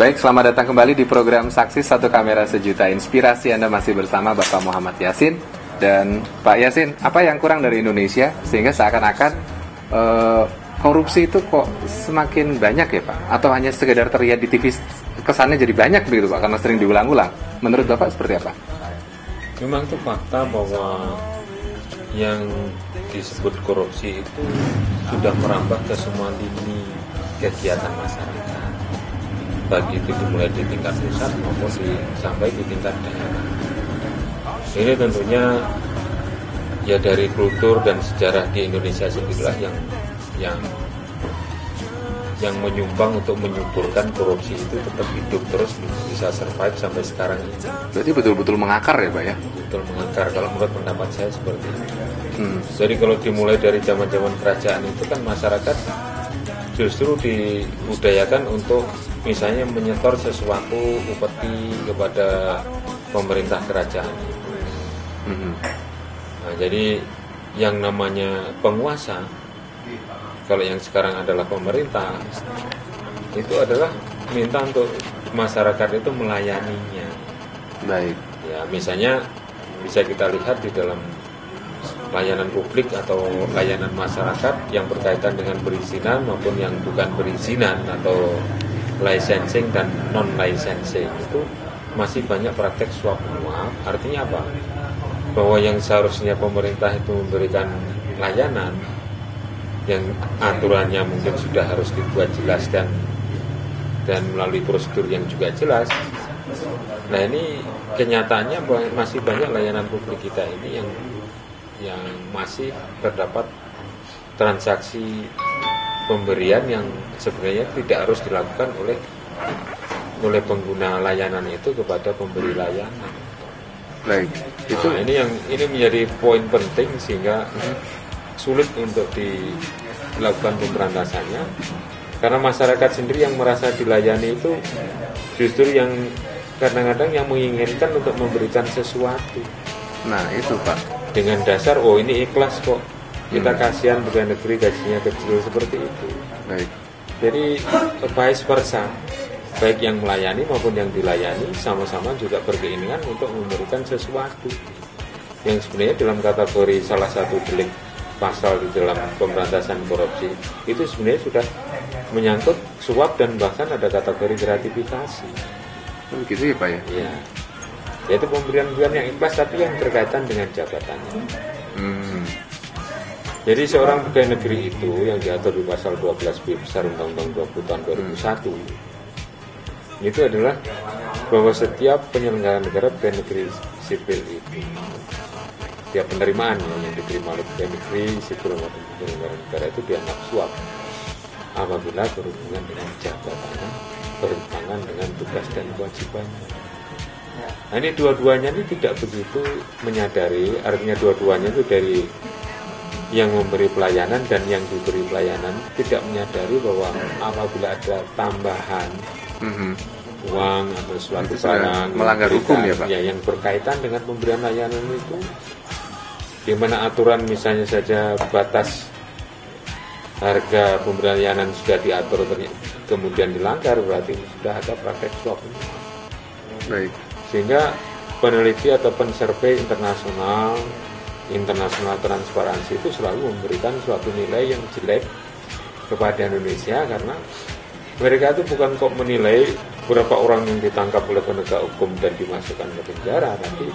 Baik, selamat datang kembali di program Saksi Satu Kamera Sejuta Inspirasi. Anda masih bersama Bapak Muhammad Yasin. Dan Pak Yasin, apa yang kurang dari Indonesia sehingga seakan-akan korupsi itu kok semakin banyak ya Pak? Atau hanya sekedar terlihat di TV kesannya jadi banyak begitu Pak, karena sering diulang-ulang? Menurut Bapak seperti apa? Memang itu fakta bahwa yang disebut korupsi itu sudah merambah ke semua lini kegiatan masyarakat, baik itu dimulai di tingkat pusat maupun sampai di tingkat daerah. Ini tentunya ya dari kultur dan sejarah di Indonesia sendirilah yang menyumbang untuk menyuburkan korupsi itu tetap hidup terus, bisa survive sampai sekarang ini. Berarti betul-betul mengakar ya Pak ya? Betul mengakar, kalau menurut pendapat saya seperti itu. Jadi kalau dimulai dari zaman-zaman kerajaan itu kan masyarakat justru dibudayakan untuk misalnya menyetor sesuatu upeti kepada pemerintah kerajaan. Nah, jadi yang namanya penguasa, kalau yang sekarang adalah pemerintah, itu adalah minta untuk masyarakat itu melayaninya. Baik. Ya, misalnya bisa kita lihat di dalam layanan publik atau layanan masyarakat yang berkaitan dengan perizinan maupun yang bukan perizinan atau licensing dan non licensing, itu masih banyak praktek suap menyuap. Artinya apa? Bahwa yang seharusnya pemerintah itu memberikan layanan yang aturannya mungkin sudah harus dibuat jelas dan melalui prosedur yang juga jelas. Nah, ini kenyataannya masih banyak layanan publik kita ini yang masih terdapat transaksi pemberian yang sebenarnya tidak harus dilakukan oleh pengguna layanan itu kepada pemberi layanan. Baik. Itu ini menjadi poin penting sehingga sulit untuk dilakukan pemberantasannya, karena masyarakat sendiri yang merasa dilayani itu justru yang kadang-kadang yang menginginkan untuk memberikan sesuatu. Nah itu Pak, dengan dasar ini ikhlas kok, kita kasihan pegawai negeri gajinya kecil, seperti itu. baik. Jadi vice versa, baik yang melayani maupun yang dilayani sama-sama juga berkeinginan untuk memberikan sesuatu yang sebenarnya dalam kategori salah satu delik pasal di dalam pemberantasan korupsi itu sebenarnya sudah menyangkut suap dan bahkan ada kategori gratifikasi. Begitu ya Pak ya? Iya. Yaitu pemberian-pemberian yang ikhlas tapi yang berkaitan dengan jabatannya. Jadi seorang pegawai negeri itu yang diatur di pasal 12B besar Undang-Undang 20 tahun 2001 itu adalah bahwa setiap penyelenggara negara pegawai negeri sipil itu, setiap penerimaan yang diterima oleh pegawai negeri sipil maupun penyelenggara negara itu dianggap suap apabila berhubungan dengan jabatannya, bertentangan dengan tugas dan kewajibannya. Nah, ini dua-duanya ini tidak begitu menyadari, artinya dua-duanya itu dari yang memberi pelayanan dan yang diberi pelayanan tidak menyadari bahwa apabila ada tambahan uang atau suatu barang melanggar hukum ya Pak? Ya, yang berkaitan dengan pemberian layanan itu, di mana aturan misalnya saja batas harga pemberian layanan sudah diatur kemudian dilanggar, berarti sudah ada praktek suap. Baik. Sehingga peneliti atau pensurvey internasional transparansi itu selalu memberikan suatu nilai yang jelek kepada Indonesia, karena mereka itu bukan kok menilai berapa orang yang ditangkap oleh penegak hukum dan dimasukkan ke penjara, tapi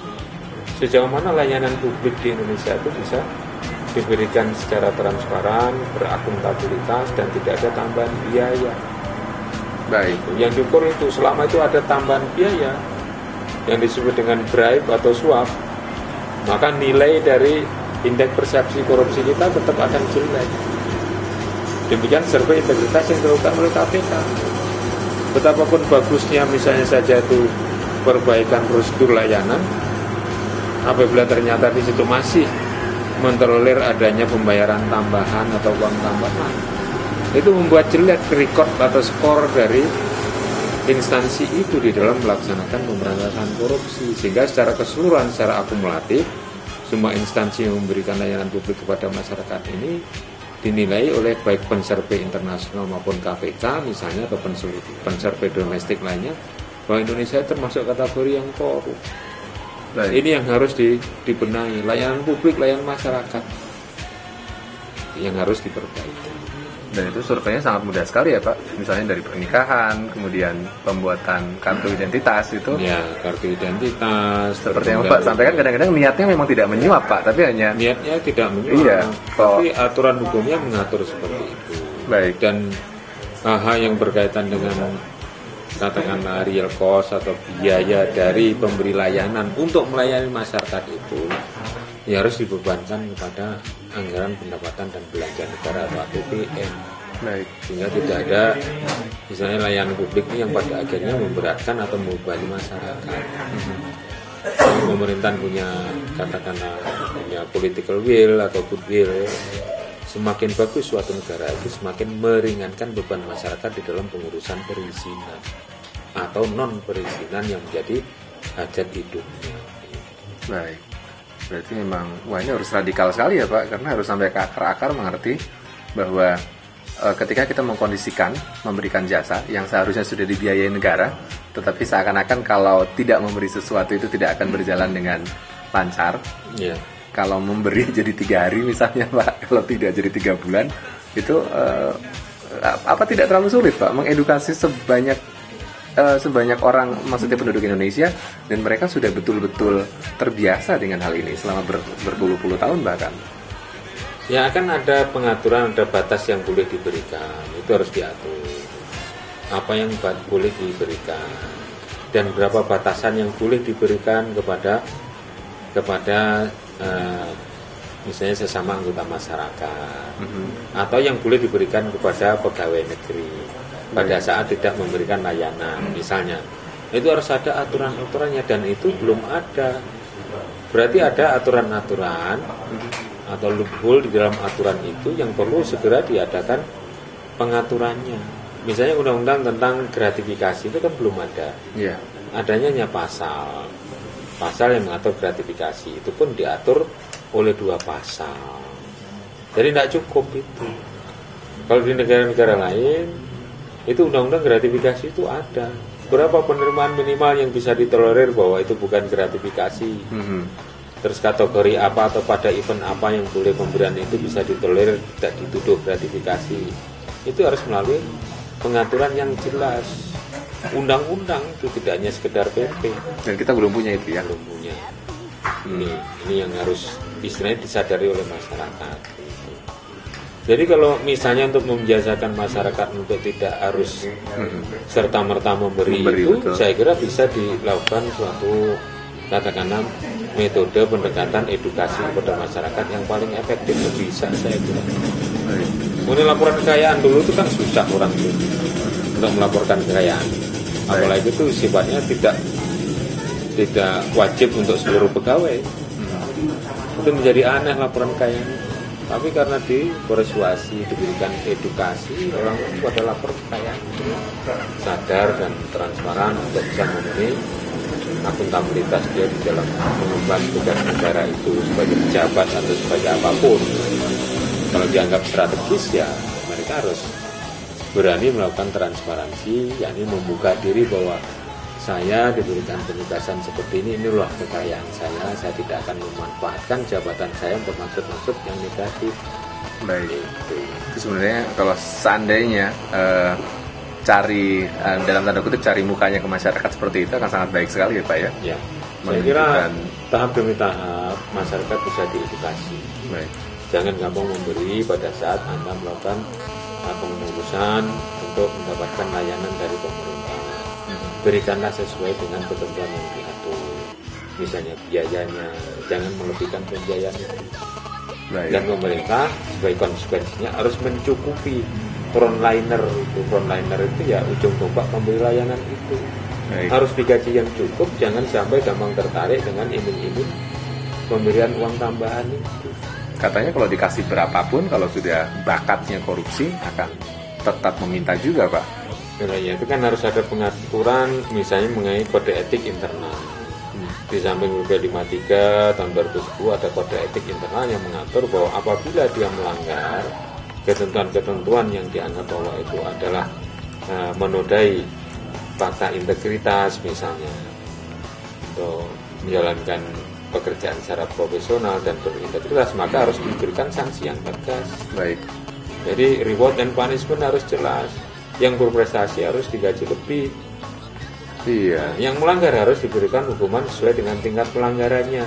sejauh mana layanan publik di Indonesia itu bisa diberikan secara transparan, berakuntabilitas dan tidak ada tambahan biaya. Baik. Yang diukur itu, selama itu ada tambahan biaya yang disebut dengan bribe atau suap, maka nilai dari indeks persepsi korupsi kita tetap akan jelek. Demikian survei integritas yang dilakukan oleh KPK. Betapapun bagusnya misalnya saja itu perbaikan prosedur layanan, apabila ternyata di situ masih mentolerir adanya pembayaran tambahan atau uang tambahan, itu membuat jelek record atau skor dari instansi itu di dalam melaksanakan pemberantasan korupsi. Sehingga secara keseluruhan, secara akumulatif, semua instansi yang memberikan layanan publik kepada masyarakat ini dinilai oleh baik pensurvei internasional maupun KPK misalnya atau pensurvei domestik lainnya bahwa Indonesia termasuk kategori yang korup. Ini yang harus dibenahi, layanan publik, layanan masyarakat yang harus diperbaiki. Dan itu surveinya sangat mudah sekali ya Pak. Misalnya dari pernikahan, kemudian pembuatan kartu identitas itu. Ya, kartu identitas. Seperti yang Pak sampaikan, kadang-kadang niatnya memang tidak menyuap Pak, tapi hanya niatnya tidak menyuap. Iya. Tapi aturan hukumnya mengatur seperti itu. Baik. Dan hal yang berkaitan dengan katakanlah real cost atau biaya dari pemberi layanan untuk melayani masyarakat itu ya harus dibebankan kepada anggaran pendapatan dan belanja negara atau APBN. Baik. Sehingga tidak ada misalnya layanan publik ini yang pada akhirnya memberatkan atau membebani masyarakat. Kalau pemerintahan punya katakanlah punya political will atau goodwill, semakin bagus suatu negara itu semakin meringankan beban masyarakat di dalam pengurusan perizinan atau non perizinan yang menjadi hajat hidupnya. Baik. Berarti memang, wah ini harus radikal sekali ya Pak, karena harus sampai ke akar-akar mengerti bahwa ketika kita mengkondisikan, memberikan jasa yang seharusnya sudah dibiayai negara, tetapi seakan-akan kalau tidak memberi sesuatu itu tidak akan berjalan dengan lancar. Yeah. Kalau memberi jadi 3 hari misalnya Pak, kalau tidak jadi 3 bulan, itu apa tidak terlalu sulit Pak mengedukasi sebanyak orang, maksudnya penduduk Indonesia, dan mereka sudah betul-betul terbiasa dengan hal ini selama berpuluh-puluh tahun bahkan. Ya akan ada pengaturan, ada batas yang boleh diberikan, itu harus diatur. Apa yang boleh diberikan dan berapa batasan yang boleh diberikan kepada misalnya sesama anggota masyarakat, atau yang boleh diberikan kepada pegawai negeri pada saat tidak memberikan layanan misalnya. Itu harus ada aturan-aturannya, dan itu belum ada. Berarti ada aturan-aturan atau loophole di dalam aturan itu yang perlu segera diadakan pengaturannya. Misalnya undang-undang tentang gratifikasi itu kan belum ada. Yeah. Adanya hanya pasal yang mengatur gratifikasi, itu pun diatur oleh 2 pasal. Jadi tidak cukup itu. Kalau di negara-negara lain itu undang-undang gratifikasi itu ada. Berapa penerimaan minimal yang bisa ditolerir bahwa itu bukan gratifikasi. Terus kategori apa atau pada event apa yang boleh pemberian itu bisa ditolerir, tidak dituduh gratifikasi. Itu harus melalui pengaturan yang jelas. Undang-undang itu tidak hanya sekedar PP. Dan kita belum punya itu ya. Belum punya. Ini yang harus istilahnya disadari oleh masyarakat. Jadi kalau misalnya untuk membiasakan masyarakat untuk tidak harus serta-merta memberi itu, betul. Saya kira bisa dilakukan suatu katakanlah metode pendekatan edukasi kepada masyarakat yang paling efektif, bisa saya kira. Ini laporan kekayaan dulu itu kan susah orang itu untuk melaporkan kekayaan. Apalagi itu sifatnya tidak wajib untuk seluruh pegawai. Itu menjadi aneh laporan kekayaan. Tapi karena dipersuasi, diberikan edukasi, orang itu pada lapor kekayaan, sadar dan transparan untuk bisa memenuhi akuntabilitas dia di dalam mengemban tugas negara itu sebagai pejabat atau sebagai apapun. Kalau dianggap strategis ya mereka harus berani melakukan transparansi, yakni membuka diri bahwa saya diberikan penugasan seperti ini loh kekayaan saya tidak akan memanfaatkan jabatan saya untuk maksud-maksud yang negatif. Baik, itu sebenarnya kalau seandainya cari dalam tanda kutip cari mukanya ke masyarakat seperti itu akan sangat baik sekali ya Pak ya. Ya. Saya kira tahap demi tahap masyarakat bisa diedukasi. Baik. Jangan gampang memberi pada saat Anda melakukan pengurusan untuk mendapatkan layanan dari pemerintah. Berikanlah sesuai dengan ketentuan yang diatur. Misalnya biayanya, jangan melebihkan pembiayaan itu. Baik. Dan pemerintah sebagai konsekuensinya harus mencukupi frontliner itu. Frontliner itu ya ujung tombak pemberi layanan itu. Baik. Harus digaji yang cukup, jangan sampai gampang tertarik dengan iming-iming pemberian uang tambahan itu. Katanya kalau dikasih berapapun, kalau sudah bakatnya korupsi akan tetap meminta juga Pak. Nah, ya itu kan harus ada pengaturan misalnya mengenai kode etik internal. Di samping PP 53 tahun 2010 ada kode etik internal yang mengatur bahwa apabila dia melanggar ketentuan-ketentuan yang dianggap bahwa itu adalah menodai fakta integritas misalnya, atau menjalankan pekerjaan secara profesional dan berintegritas, maka harus diberikan sanksi yang tegas. Baik. Jadi reward and punishment harus jelas. Yang berprestasi harus digaji lebih. Iya. Yang melanggar harus diberikan hukuman sesuai dengan tingkat pelanggarannya.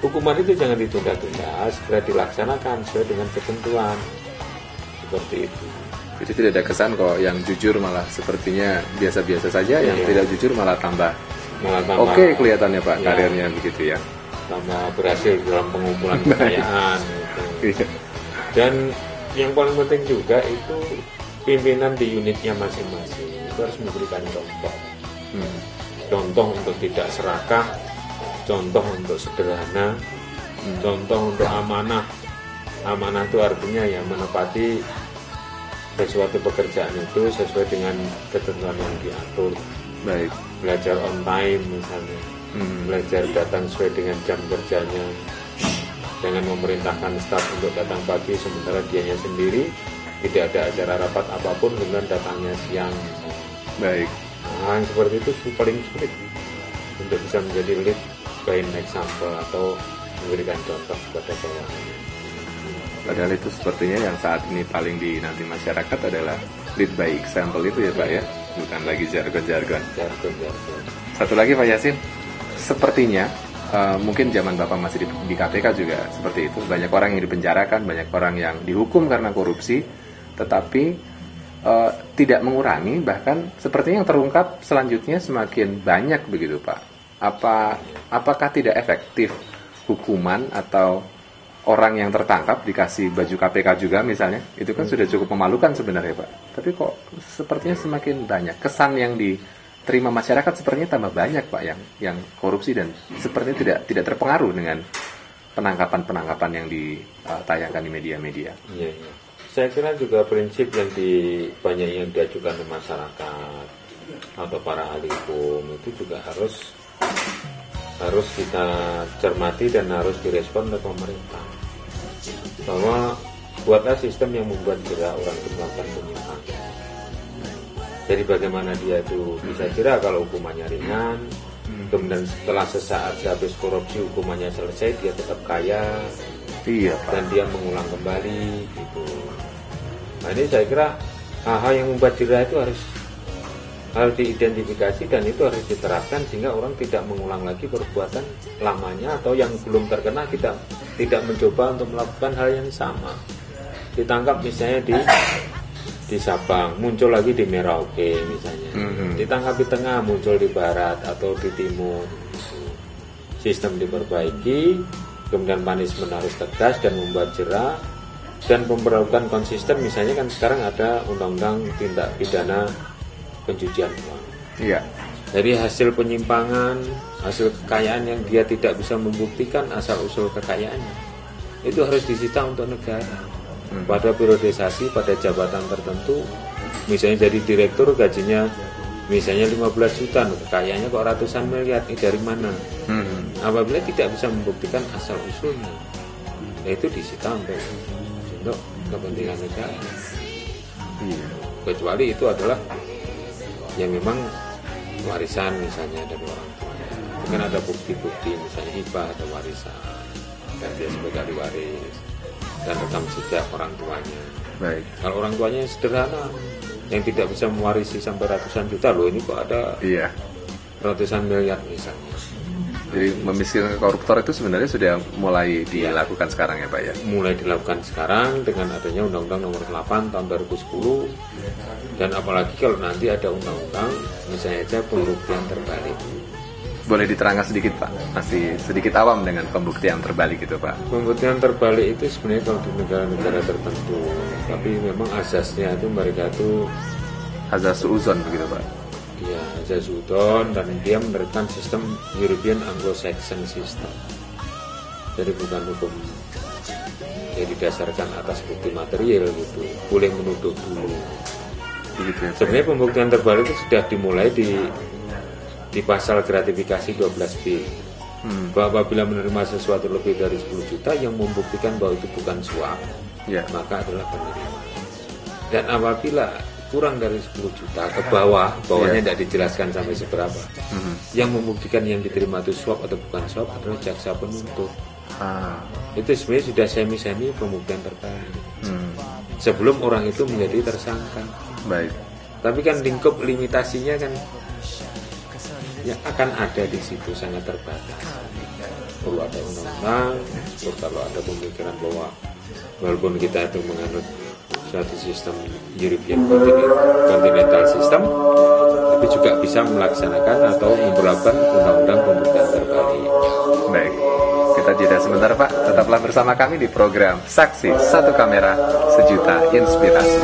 Hukuman itu jangan ditunda-tunda, segera dilaksanakan sesuai dengan ketentuan. Seperti itu. Jadi tidak ada kesan kok yang jujur malah sepertinya biasa-biasa saja, yang tidak jujur malah tambah oke kelihatannya Pak, karirnya begitu ya. Tambah berhasil dalam pengumpulan kekayaan gitu. Dan yang paling penting juga itu pimpinan di unitnya masing-masing itu harus memberikan contoh. Contoh untuk tidak serakah, contoh untuk sederhana, contoh untuk amanah. Amanah itu artinya ya menepati sesuatu pekerjaan itu sesuai dengan ketentuan yang diatur. Baik. Belajar on time misalnya, belajar datang sesuai dengan jam kerjanya, jangan memerintahkan staf untuk datang pagi sementara dianya sendiri tidak ada acara rapat apapun dengan datangnya siang misalnya. Baik. Nah, yang seperti itu paling sulit untuk bisa menjadi lead by example atau memberikan contoh kepada bawahannya. Padahal itu sepertinya yang saat ini paling dinanti masyarakat adalah lead by example itu ya Pak ya, bukan lagi jargon-jargon. Satu lagi Pak Yasin, sepertinya mungkin zaman Bapak masih di KPK juga seperti itu, banyak orang yang dipenjarakan, banyak orang yang dihukum karena korupsi, tetapi tidak mengurangi, bahkan sepertinya yang terungkap selanjutnya semakin banyak begitu Pak. Apakah tidak efektif hukuman atau orang yang tertangkap dikasih baju KPK juga misalnya, itu kan sudah cukup memalukan sebenarnya Pak. Tapi kok sepertinya semakin banyak kesan yang diterima masyarakat, sepertinya tambah banyak Pak yang korupsi dan sepertinya tidak terpengaruh dengan penangkapan yang ditayangkan di media-media. Iya. Saya kira juga prinsip yang banyak yang diajukan ke masyarakat atau para ahli hukum itu juga harus kita cermati dan harus direspon oleh pemerintah, bahwa buatlah sistem yang membuat jerah orang itu melakukan penyimpangan. Jadi bagaimana dia itu bisa jerah kalau hukumannya ringan, kemudian setelah sesaat habis korupsi hukumannya selesai dia tetap kaya, dan dia mengulang kembali gitu. Nah ini saya kira hal-hal yang membuat jerah itu harus diidentifikasi dan itu harus diterapkan sehingga orang tidak mengulang lagi perbuatan lamanya, atau yang belum terkena kita tidak mencoba untuk melakukan hal yang sama. Ditangkap misalnya di Sabang, muncul lagi di Merauke misalnya, ditangkap di tengah, muncul di barat atau di timur. Sistem diperbaiki, kemudian punishment harus tegas dan membuat jerah, dan pemberlakuan konsisten. Misalnya kan sekarang ada undang-undang tindak pidana pencucian uang. Iya. Jadi hasil penyimpangan, hasil kekayaan yang dia tidak bisa membuktikan asal-usul kekayaannya, itu harus disita untuk negara. Pada periodisasi, pada jabatan tertentu, misalnya jadi direktur gajinya misalnya 15 juta, kekayaannya kok ratusan miliar, ini dari mana? Apabila tidak bisa membuktikan asal-usulnya, itu disita untuk kepentingan negara. Kecuali itu adalah yang memang warisan misalnya dari orang tuanya, mungkin ada bukti-bukti misalnya hibah atau warisan dan dia sebagai ahli waris dan rekam jejak orang tuanya. Baik. Kalau orang tuanya sederhana yang tidak bisa mewarisi sampai ratusan juta, loh ini kok ada ratusan miliar misalnya. Jadi memiskinkan koruptor itu sebenarnya sudah mulai dilakukan sekarang ya Pak ya? Mulai dilakukan sekarang dengan adanya Undang-Undang Nomor 8 Tahun 2010, dan apalagi kalau nanti ada undang-undang misalnya aja pembuktian terbalik. Boleh diterangkan sedikit Pak? Masih sedikit awam dengan pembuktian terbalik itu Pak. Pembuktian terbalik itu sebenarnya kalau di negara-negara tertentu, tapi memang asasnya itu mereka itu azas suudzon begitu Pak. Iya, azas suudzon, dan dia menerapkan sistem European Anglo-Saxon system. Jadi bukan hukum yang didasarkan atas bukti material gitu, boleh menuduh dulu. Begitu ya, sebenarnya pembuktian terbalik itu sudah dimulai di pasal gratifikasi 12B. Bahwa apabila menerima sesuatu lebih dari 10 juta yang membuktikan bahwa itu bukan suap, Ya. maka adalah penerima. Dan apabila kurang dari 10 juta ke bawahnya tidak dijelaskan sampai seberapa. Yang membuktikan yang diterima itu suap atau bukan suap adalah jaksa penuntut. Itu sebenarnya sudah semi-semi pembuktian terkait. Sebelum orang itu menjadi tersangka. Baik. Tapi kan lingkup limitasinya kan yang akan ada di situ sangat terbatas. Perlu ada undang-undang, terus kalau ada pemikiran bahwa walaupun kita itu menganut suatu sistem European Continental System, tapi juga bisa melaksanakan atau memperlakukan undang-undang pembuktian terbalik. Baik, kita jeda sebentar Pak. Tetaplah bersama kami di program Saksi Satu Kamera Sejuta Inspirasi.